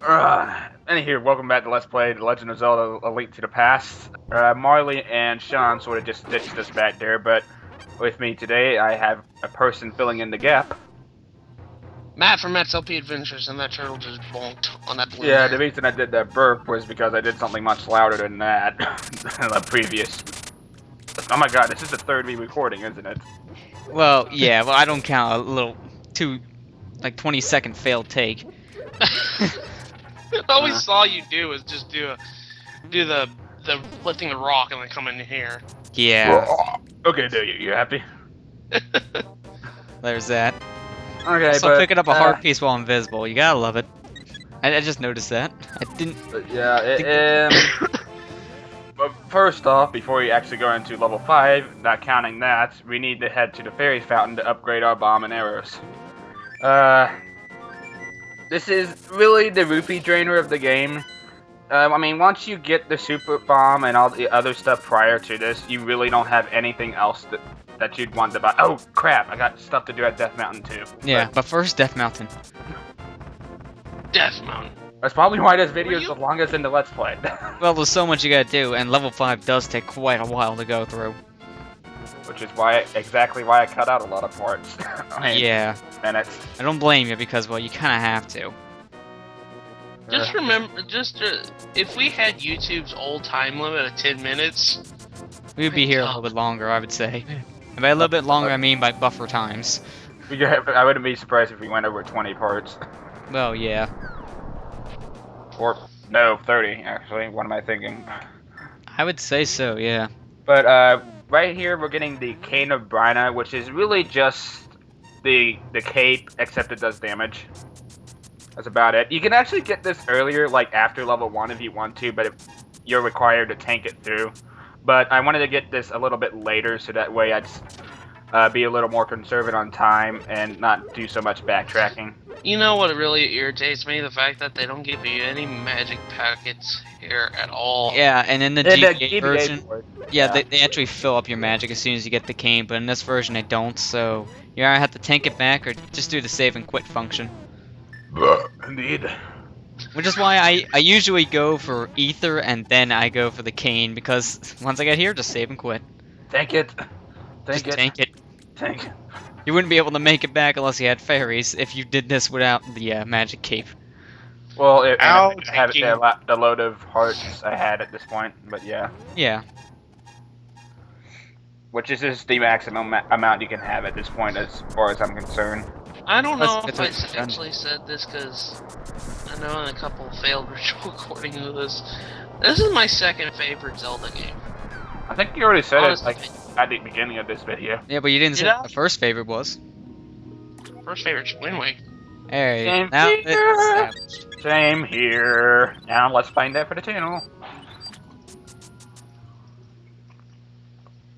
Anywho, welcome back to Let's Play The Legend of Zelda: A Link to the Past. Marley and Sean sort of just ditched us back there, but with me today I have a person filling in the gap. Matt from Matt's LP Adventures, and that turtle just bonked on that balloon. Yeah, the reason I did that burp was because I did something much louder than that in the previous. Oh my god, this is the third re-recording, isn't it? Well, yeah, well, I don't count a little 20-second failed take. All we saw you do was just do the lifting the rock and then come in here. Yeah, Okay, there you happy? there's that. Okay, Also, but picking up a heart piece while invisible, you gotta love it. I just noticed that. I didn't. Yeah, but first off, before we actually go into level 5, not counting that, we need to head to the fairy fountain to upgrade our bomb and arrows. This is really the rupee drainer of the game. I mean, once you get the super bomb and all the other stuff prior to this, you really don't have anything else that you'd want to buy. Oh crap! I got stuff to do at Death Mountain too. Yeah, but first, Death Mountain. Death Mountain. That's probably why this video is the longest in the Let's Play. Well, there's so much you gotta do, and level 5 does take quite a while to go through. Which is exactly why I cut out a lot of parts. I mean, Yeah. minutes. I don't blame you because, well, you kind of have to. Just remember, if we had YouTube's old time limit of 10 minutes, We would be here a little bit longer, I would say. And by a little bit longer, I mean by buffer times. I wouldn't be surprised if we went over 20 parts. Well, yeah. Or, no, 30, actually. What am I thinking? I would say so, yeah. But, right here we're getting the Cane of Brina, which is really just the cape, except it does damage. That's about it. You can actually get this earlier, like after level 1 if you want to, but you're required to tank it through. But I wanted to get this a little bit later, so that way I'd be a little more conservative on time and not do so much backtracking. you know what really irritates me? The fact that they don't give you any magic packets here at all. Yeah, and in the In the GBA version, port, yeah, they actually fill up your magic as soon as you get the cane, but in this version they don't, so you either have to tank it back or just do the save and quit function. Indeed. Which is why I usually go for ether and then I go for the cane, because once I get here, just save and quit. Tank it. Just tank it. Tank it. You wouldn't be able to make it back unless you had fairies if you did this without the magic cape. Well, I had tanking. the load of hearts I had at this point, but yeah. Yeah. Which is just the maximum amount you can have at this point, as far as I'm concerned. I don't know That's if I actually said this because I know in a couple failed ritual recordings of this. This is my second favorite Zelda game. I think you already said Honestly. it, like, at the beginning of this video. Yeah, but you didn't say Did I? what the first favorite was. First favorite Wind Waker. Hey, Same now here. it's established. Same here. Now let's find out for the channel.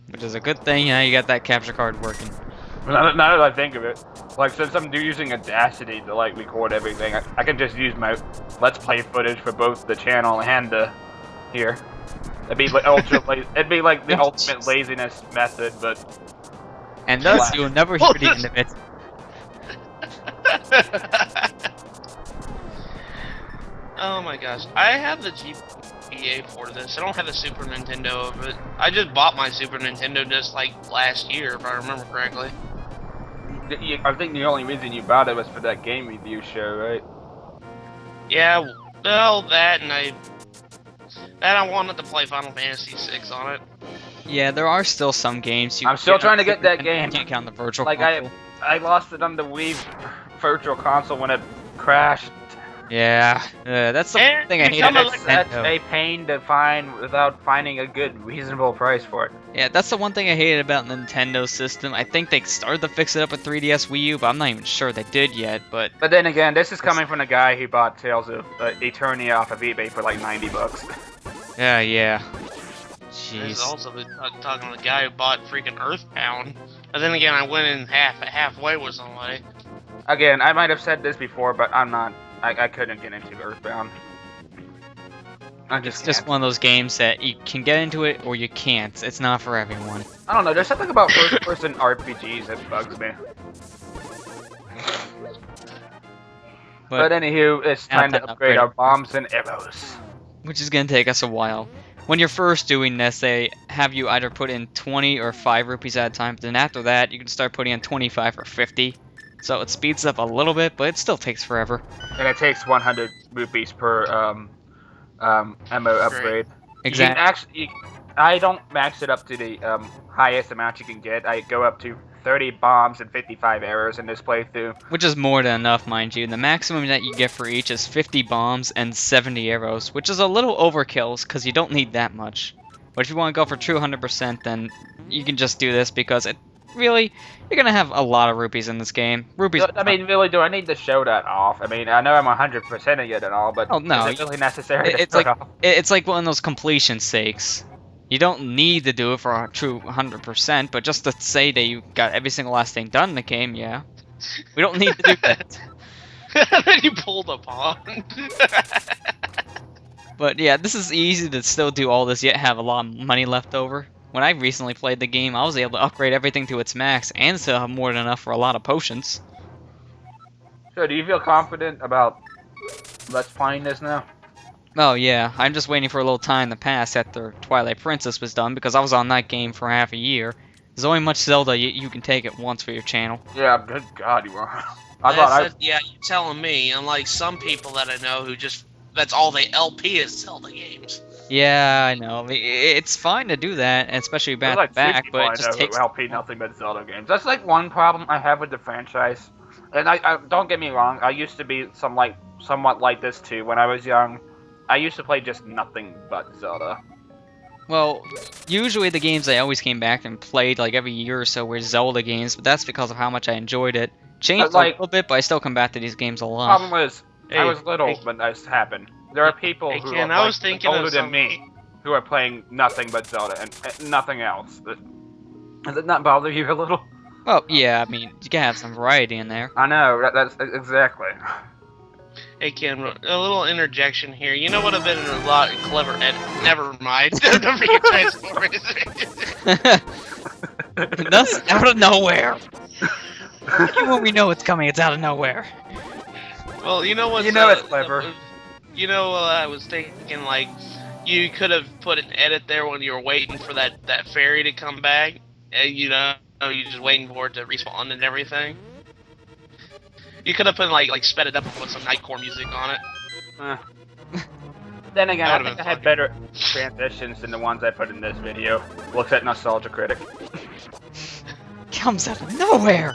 Which is a good thing, you got that capture card working. Now that I think of it, like, since I'm using Audacity to, like, record everything, I can just use my Let's Play footage for both the channel and here. It'd be like it'd be like the ultimate laziness method, but And thus, you will never hear the end of it. Oh my gosh. I have the GBA for this. I don't have the Super Nintendo, but I just bought my Super Nintendo just like last year, if I remember correctly. I think the only reason you bought it was for that game review show, right? Yeah, well, that and I wanted to play Final Fantasy VI on it. Yeah, there are still some games you I'm still get trying on to get that Super Nintendo, game. Can't count the virtual Like, console. I lost it on the Wii Virtual Console when it crashed. Yeah, that's the And thing I hate some about of the- That's Nintendo. a pain to find without finding a good, reasonable price for it. Yeah, that's the one thing I hated about the Nintendo system. I think they started to fix it up with 3DS Wii U, but I'm not even sure they did yet, but... But then again, this is coming from the guy who bought Tales of Eternia off of eBay for like $90. Yeah. This is Jeez. also talking to the guy who bought freaking Earthbound. But then again, I went in halfway with somebody. Again, I might have said this before, but I'm not. I couldn't get into Earthbound. I It's just one of those games that you can get into it or you can't. It's not for everyone. I don't know. There's something about first-person RPGs that bugs me. But anywho, it's time to time to upgrade upgrade our our bombs and arrows. which is gonna take us a while. When you're first doing this, they have you either put in 20 or 5 rupees at a time. But then after that, you can start putting in 25 or 50. So it speeds up a little bit, but it still takes forever. And it takes 100 rupees per ammo upgrade. Exactly. I don't max it up to the highest amount you can get. I go up to 30 bombs and 55 arrows in this playthrough. Which is more than enough, mind you. The maximum that you get for each is 50 bombs and 70 arrows, which is a little overkill because you don't need that much. But if you want to go for true 100%, then you can just do this because it really, you're going to have a lot of rupees in this game. Rupees. I mean, really, do I need to show that off? I mean, I know I'm 100%ing it and all, but Oh, no, is it really necessary to it's show like it off? it's like one of those completion sakes. You don't need to do it for a true 100%, but just to say that you got every single last thing done in the game, yeah. We don't need to do that. And then you pulled a pond. But yeah, this is easy to still do all this yet have a lot of money left over. When I recently played the game, I was able to upgrade everything to its max and still have more than enough for a lot of potions. So, do you feel confident about let's playing this now? Oh yeah, I'm just waiting for a little time to pass after Twilight Princess was done because I was on that game for half a year. There's only much Zelda you can take at once for your channel. Yeah, good God, you are. Yeah, you're telling me. Unlike some people that I know who that's all they LP is Zelda games. Yeah, I know. I mean, it's fine to do that, especially back to back, but it just takes. LP nothing but Zelda games. That's like one problem I have with the franchise. And I don't get me wrong, I used to be somewhat like this too when I was young. I used to play just nothing but Zelda. Well, usually the games I always came back and played like every year or so were Zelda games, but that's because of how much I enjoyed it. Changed a little bit, but I still come back to these games a lot. Problem is, I was little when this happened. There are people who Ken, are older than something. me who are playing nothing but Zelda and nothing else. Does it not bother you a little? Well, yeah, I mean, you can have some variety in there. I know, that's exactly. Hey Ken, a little interjection here. You know what would have been a lot clever edit? Never mind. Don't forget Transformers. That's out of nowhere. Even when we know it's coming, it's out of nowhere. Well, you know what? You know it's clever. You know, I was thinking like you could have put an edit there when you were waiting for that fairy to come back. And, you know, you're just waiting for it to respawn and everything. You could have put like sped it up and put some Nightcore music on it. Then again, I think I had better transitions than the ones I put in this video. Looks at Nostalgia Critic. Comes out of nowhere.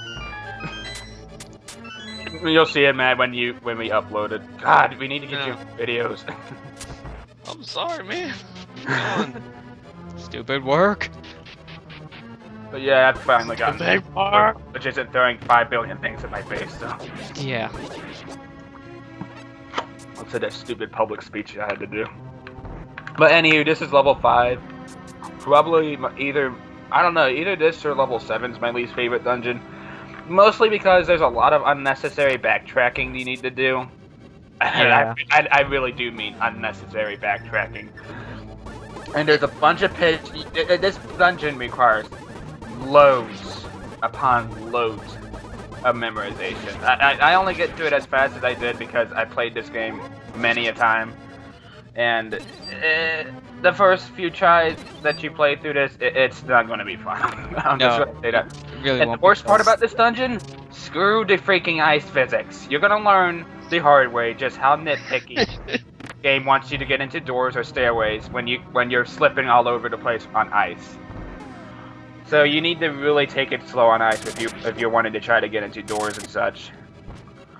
You'll see it, man, when we upload it. God, we need to get you videos. I'm sorry, man. Stupid work. But yeah, I've finally gotten big part, which isn't throwing 5 billion things in my face, so. Yeah. What's that stupid public speech I had to do? But anywho, this is level 5. Probably either this or level 7 is my least favorite dungeon. Mostly because there's a lot of unnecessary backtracking you need to do. Yeah. I really do mean unnecessary backtracking. And there's a bunch of pits. This dungeon requires loads upon loads of memorization. I only get through it as fast as I did because I played this game many a time. And the first few tries that you play through this, it's not going to be fun. I'm just going to say that. Really And the worst part about this dungeon, screw the freaking ice physics. You're going to learn the hard way just how nitpicky the game wants you to get into doors or stairways when you're slipping all over the place on ice. So you need to really take it slow on ice if you're wanting to try to get into doors and such.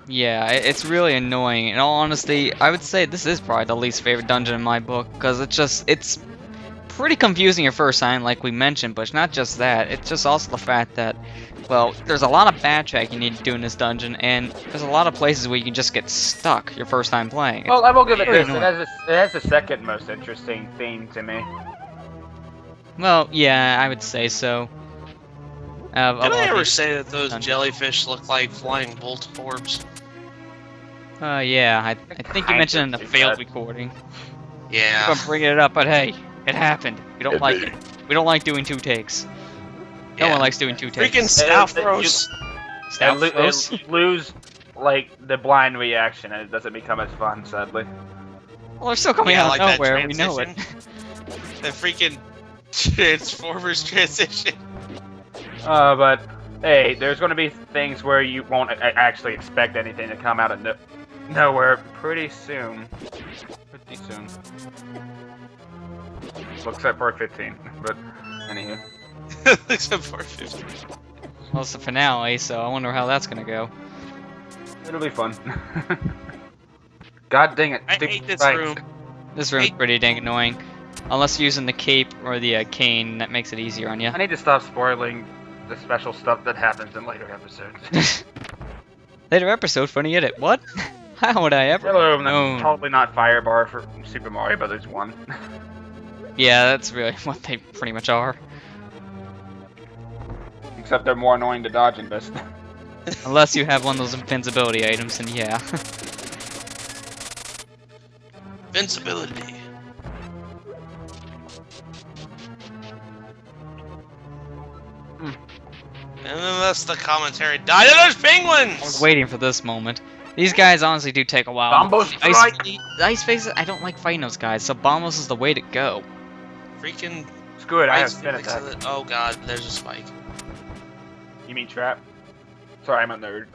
Yeah, it's really annoying. In all honesty, I would say this is probably the least favorite dungeon in my book, because it's pretty confusing your first time, like we mentioned, but it's not just that. It's just also the fact that, well, there's a lot of backtrack you need to do in this dungeon, and there's a lot of places where you can just get stuck your first time playing. Well, I will give it this. Annoying. It has the second most interesting theme to me. Well, yeah, I would say so. Did I ever say that those jellyfish look like flying bolt orbs? Yeah, I think you mentioned it in the failed recording. Yeah. I'm bringing it up, but hey, it happened. We don't like it. We don't like doing 2 takes. No one likes doing 2 takes. Freaking Stavros. Lose like the blind reaction, and it doesn't become as fun, sadly. Well, they're still coming Yeah, out like of that nowhere. We know it. The freaking Transformers transition. But hey, there's going to be things where you won't actually expect anything to come out of nowhere pretty soon. Pretty soon. Well, except for 15, but anywho. Except for 50. Well, it's the finale, so I wonder how that's gonna go. It'll be fun. God dang it. I stupid hate this spikes. room. This room's pretty dang annoying. Unless you're using the cape or the cane, that makes it easier on you. I need to stop spoiling the special stuff that happens in later episodes. Later episode, funny edit. What? How would I ever? Hello, known? probably not Firebar for Super Mario Brothers 1. Yeah, that's really what they pretty much are. Except they're more annoying to dodge and miss. Unless you have one of those invincibility items, and yeah. Invincibility. And then that's the commentary. Die to those I was penguins! waiting for this moment. These guys honestly do take a while. Combo The ice, strike! the ice phases, I don't like fighting those guys, so Bombos is the way to go. Freaking Screw it, I have ice spin physics attack. of it. Oh god, there's a spike. You mean trap? Sorry, I'm a nerd.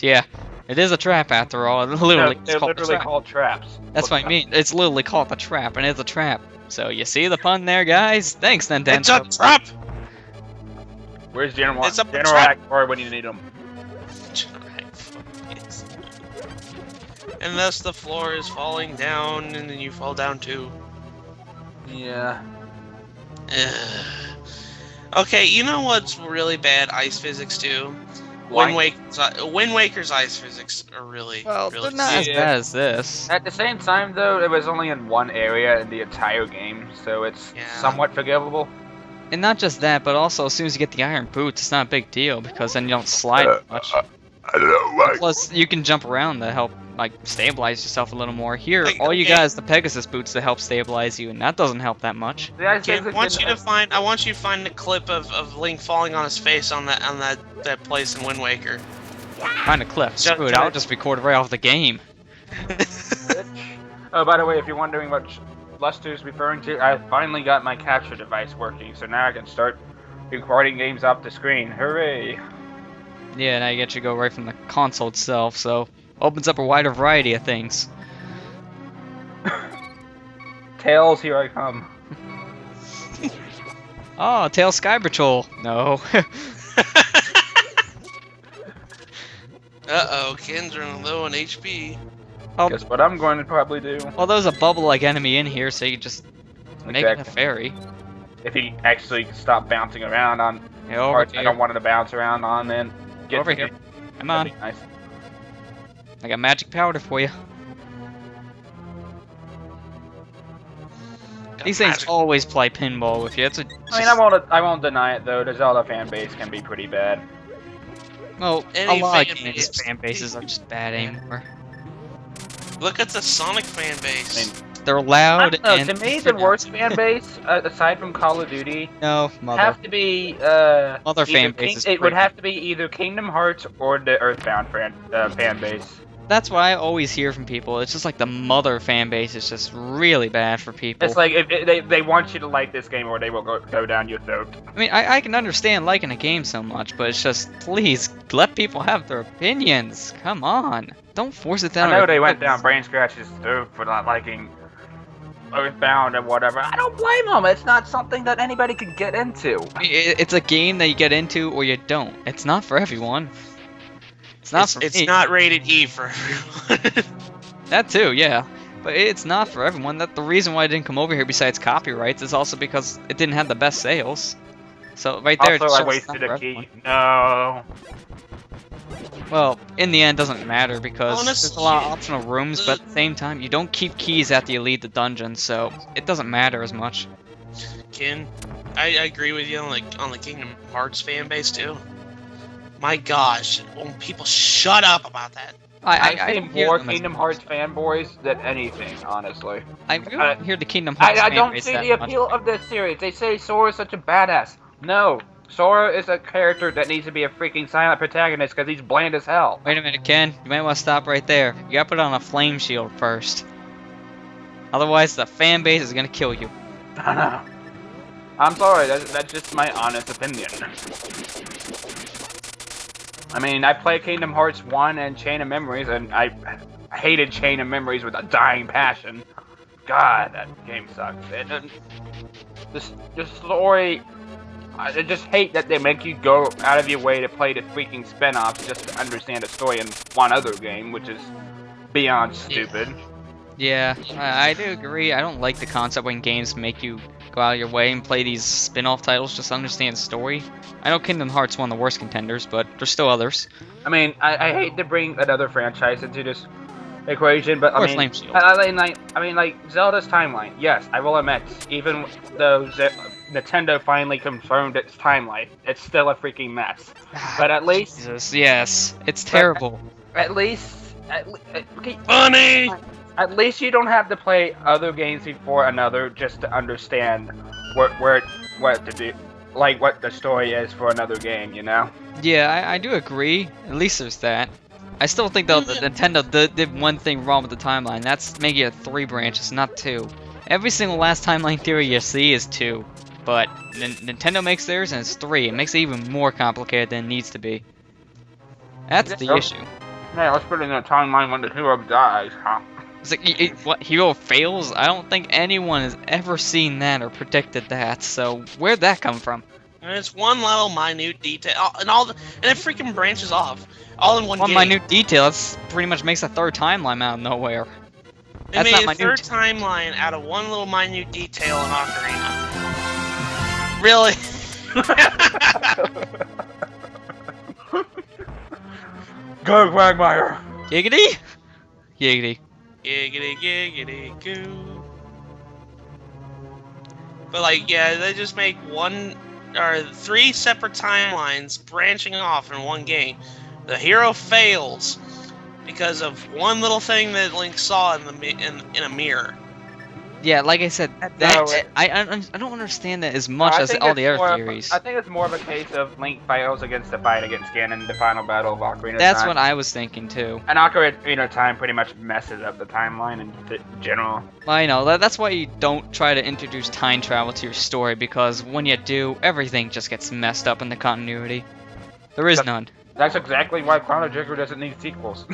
Yeah, it is a trap after all. Literally, No, it's they're called the literally trap. called traps. That's what I mean. It's literally called the trap, and it's a trap. So you see the pun there, guys? Thanks, Nintendo. It's a trap! Where's General It's a General trap. Akbar when you need him? And thus the floor is falling down, and then you fall down too. Yeah. Ugh. Okay, you know what's really bad ice physics too? Why? Wind Waker's ice physics are really, Well, really they're not as Yeah. bad as this. At the same time, though, it was only in one area in the entire game, so it's Yeah. somewhat forgivable. And not just that, but also as soon as you get the iron boots, it's not a big deal because then you don't slide much. I don't know, Plus, you can jump around to help like stabilize yourself a little more. Here, Like, all you okay. got is the Pegasus boots to help stabilize you, and that doesn't help that much. The ice Kim, physics I want didn't you to find. I want you to find the clip of Link falling on his face on that place in Wind Waker. Find a clip. Shut- Screw it, shut I'll it. just record it right off the game. Oh, by the way, if you're wondering what Luster's referring to, I finally got my capture device working, so now I can start recording games off the screen. Hooray! Yeah, now you get to go right from the console itself, so opens up a wider variety of things. Tails, here I come. Oh, Tail Sky Patrol. No. Uh-oh, Ken's running low on HP. Oh, Guess what I'm going to probably do? well, there's a bubble-like enemy in here, so you just make it a Exactly. fairy. If he actually stop bouncing around on Yeah, over parts I here. don't want him to bounce around on, then get Over to here. me. Come on. That'd be nice. I got magic powder for you. Got These things magic. always play pinball with you. It's a. I mean, I won't deny it though. The Zelda fan base can be pretty bad. Well, Any a lot of fan games' base. fan bases are just bad anymore. Look at the Sonic fan base. I mean, They're I loud don't know, and. to me, the worst fan base, aside from Call of Duty, No, mother. have to be Mother either fan base is it would pretty- have to be either Kingdom Hearts or the Earthbound fan base. That's what I always hear from people. It's just like the mother fan base is just really bad for people. It's like if they want you to like this game or they will go down your throat. I mean, I can understand liking a game so much, but it's just, please, let people have their opinions. Come on. Don't force it down. I know our they went throats. down Brain Scratch's throat for not liking Earthbound and whatever. I don't blame them. It's not something that anybody can get into. It's a game that you get into or you don't. It's not for everyone. It's not for It's me. not rated E for everyone. That too, yeah. But it's not for everyone. That the reason why I didn't come over here besides copyrights is also because it didn't have the best sales. So right there, Also, it I shows wasted it's not a for key. everyone. No. Well, in the end, it doesn't matter because there's a lot of Honestly, optional rooms, but at the same time, you don't keep keys after you leave the dungeon, so it doesn't matter as much. Ken, I agree with you on the Kingdom Hearts fan base too. My gosh, won't people shut up about that? I I see don't hear more them as Kingdom much. Hearts fanboys than anything, honestly. I really I- don't hear the Kingdom Hearts I fan don't base see that the much. appeal of this series. They say Sora's such a badass. No, Sora is a character that needs to be a freaking silent protagonist because he's bland as hell. Wait a minute, Ken. You might want to stop right there. You gotta put on a flame shield first. Otherwise, the fan base is gonna kill you. I'm sorry, that's just my honest opinion. I mean, I played Kingdom Hearts 1 and Chain of Memories, and I hated Chain of Memories with a dying passion. God, that game sucks. The story... I just hate that they make you go out of your way to play the freaking spin-offs just to understand the story in one other game, which is beyond stupid. Yeah, I do agree. I don't like the concept when games make you go out of your way and play these spin-off titles just to understand the story. I know Kingdom Hearts is one of the worst contenders, but there's still others. I mean, I hate to bring another franchise into this equation, but I mean, Flame Shield. I mean, like Zelda's timeline. Yes, I will admit, even though Nintendo finally confirmed its timeline, it's still a freaking mess. But at least, Jesus, yes, it's terrible. at least, Funny! at least you don't have to play other games before another just to understand what to do, like what the story is for another game. You know? Yeah, I do agree. At least there's that. I still think though that Nintendo did one thing wrong with the timeline. That's making it 3 branches, not 2. Every single last timeline theory you see is 2. But Nintendo makes theirs and it's 3. It makes it even more complicated than it needs to be. That's the issue. Yeah, let's put it in a timeline when the hero dies, huh? It's like, what, hero fails? I don't think anyone has ever seen that or predicted that, so where'd that come from? And it's one little minute detail, and it freaking branches off, all in one One game. minute detail, that's pretty much makes a 3rd timeline out of nowhere. They That's made not a minute. 3rd timeline out of one little minute detail in Ocarina. Really? Go, Quagmire! Giggity? Giggity. Giggity giggity goo. But like, yeah, they just make 3 separate timelines branching off in one game. The hero fails because of one little thing that Link saw in a mirror. Yeah, like I said, I don't understand that as much as all the other theories. I think it's more of a case of Link fails against the fight against Ganon in the final battle of Ocarina of That's Time. what I was thinking too. And Ocarina of Time pretty much messes up the timeline in general. I know, that's why you don't try to introduce time travel to your story, because when you do, everything just gets messed up in the continuity. There is none. That's exactly why Chrono Trigger doesn't need sequels.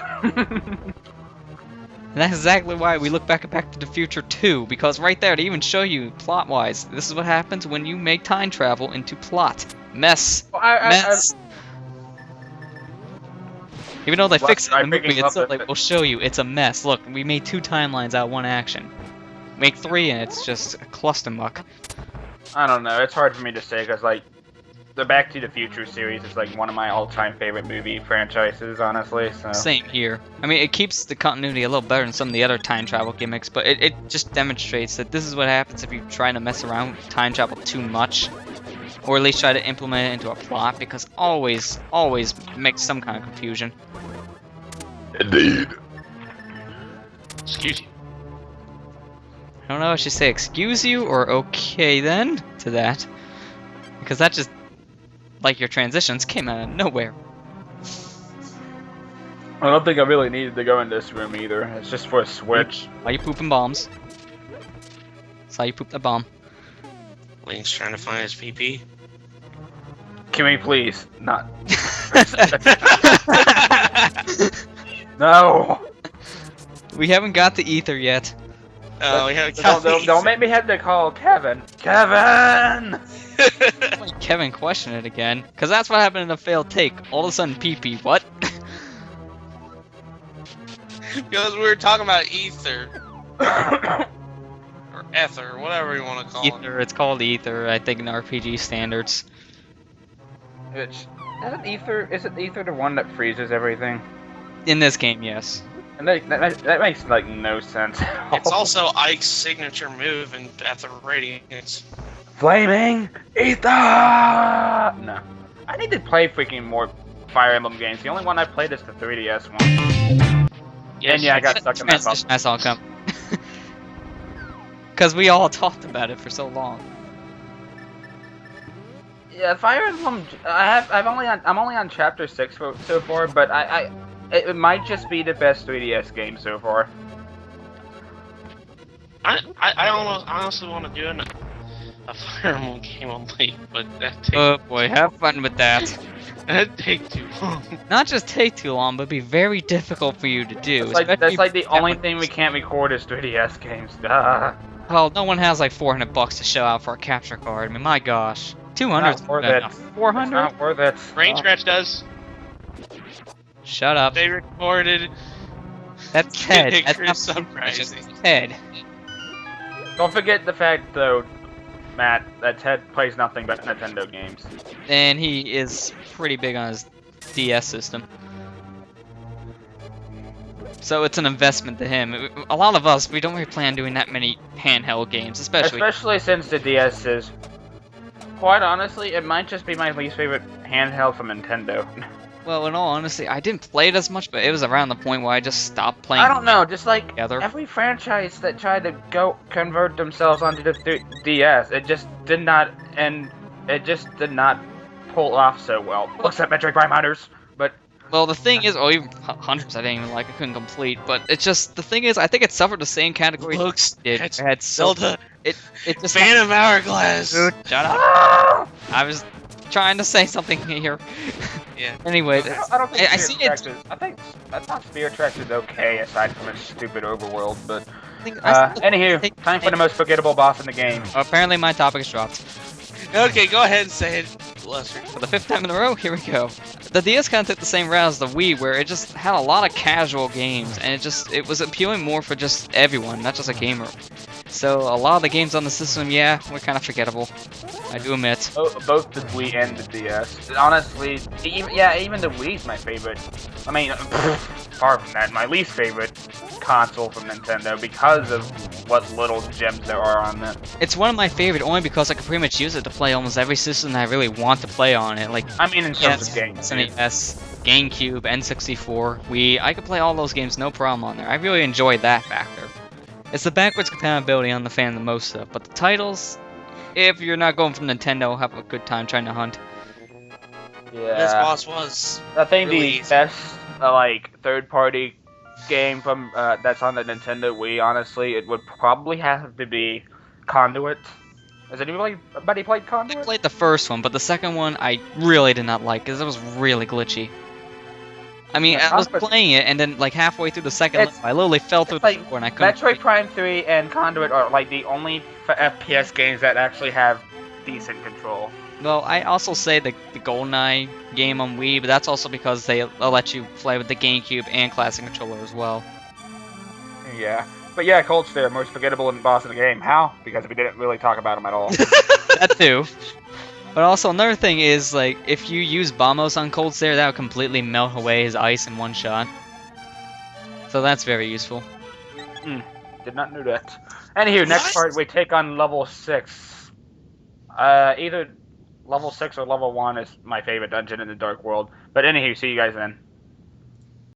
And that's exactly why we look back at Back to the Future 2, because right there, they even show you, plot-wise, this is what happens when you make time travel into plot. Mess. Mess. Even though they fix it in the movie, it's still like, we'll show you, it's a mess. Look, we made 2 timelines out of 1 action. Make 3 and it's just a clustermuck. I don't know, it's hard for me to say, because, like, the Back to the Future series is, like, one of my all-time favorite movie franchises, honestly, so... Same here. I mean, it keeps the continuity a little better than some of the other time travel gimmicks, but it just demonstrates that this is what happens if you try to mess around with time travel too much. Or at least try to implement it into a plot, because always makes some kind of confusion. Indeed. Excuse you. I don't know if I should say excuse you or okay then to that. Because that just, like your transitions, came out of nowhere. I don't think I really needed to go in this room either. It's just for a switch. Why you pooping bombs? That's how you poop the bomb. Link's trying to find his PP. Can we please not? No. We haven't got the ether yet. Oh, we have Don't make me have to call Kevin. Kevin. Kevin question it again, because that's what happened in the failed take. All of a sudden, PP. What? Because we were talking about ether. Or ether, whatever you want to call Ether. It's called ether, I think, in RPG standards. Isn't ether the one that freezes everything? In this game, yes. And that makes like no sense. It's also Ike's signature move in Ether Radiance. Flaming ether. No, I need to play freaking more Fire Emblem games. The only one I played is the 3DS one. Yes, And yeah, I got stuck in that bubble. That's all come. Because we all talked about it for so long. Yeah, Fire Emblem. I'm only on chapter 6 so far, but it might just be the best 3DS game so far. I honestly want to do a Fire Emblem game on League, but Oh boy, have fun with that. that'd take too long. Not just take too long, but be very difficult for you to do. That's like the especially only thing we can't record is 3DS games. Duh. Well, no one has like $400 to shell out for a capture card. I mean, my gosh, 200. Not worth it. It's 400. not worth it. Brain Scratch does. Shut up. They recorded. That's Ted. That's Pictures not surprising. Ted. Don't forget the fact, though, Matt, that Ted plays nothing but Nintendo games. And he is pretty big on his DS system. So it's an investment to him. A lot of us, we don't really plan on doing that many handheld games, Especially since the DS is, quite honestly, it might just be my least favorite handheld from Nintendo. Well, in all honesty, I didn't play it as much, but it was around the point where I just stopped playing. I don't know, just like together. every franchise that tried to go convert themselves onto the DS, it just did not pull off so well. Looks at Metroid Prime Hunters, but Well, the thing is, oh, even Hunters I didn't even like. I couldn't complete, but it's just the thing is, I think it suffered the same category. Looks It at had so Zelda. it just Phantom Hourglass. Dude, shut up. I was trying to say something here. Yeah. Anyway, I don't think I Spirit see it. Tracks is, I thought Spirit Tracks is okay aside from its stupid overworld, but I anywho, time for the most forgettable boss in the game. Apparently, my topic is dropped. Okay, go ahead and say it, Lester. For the 5th time in a row, here we go. The DS kind of took the same route as the Wii, where it just had a lot of casual games, and it was appealing more for just everyone, not just a gamer. So a lot of the games on the system, yeah, were kind of forgettable. I do admit. Both the Wii and the DS. Honestly, even the Wii's my favorite. I mean, far from that, my least favorite console from Nintendo because of what little gems there are on it. It's one of my favorite only because I can pretty much use it to play almost every system that I really want to play on it. Like, I mean, in terms of games. SNES, GameCube, N64, Wii. I could play all those games no problem on there. I really enjoy that factor. It's the backwards compatibility on the fan the most of, but the titles, if you're not going from Nintendo, have a good time trying to hunt. Yeah. This boss was. I think really the easy. best third-party game from that's on the Nintendo Wii, honestly, it would probably have to be Conduit. Has anybody played I Conduit? played the first one, but the second one I really did not like because it was really glitchy. I mean, Yeah, I was Conduit- playing it, and then like halfway through the second It's- level, I literally fell through it's the like floor and I couldn't. Metroid Prime 3 and Conduit are like the only FPS games that actually have decent control. Well, I also say the GoldenEye game on Wii, but that's also because they'll let you play with the GameCube and Classic controller as well. Yeah. But yeah, Cold Stare, most forgettable boss in the game. How? Because we didn't really talk about him at all. That too. But also another thing is like if you use Bombos on Cold Stare, that would completely melt away his ice in one shot. So that's very useful. Did not know that. Anywho, next What? part we take on level 6. Either level 6 or level 1 is my favorite dungeon in the Dark World. But anywho, see you guys then.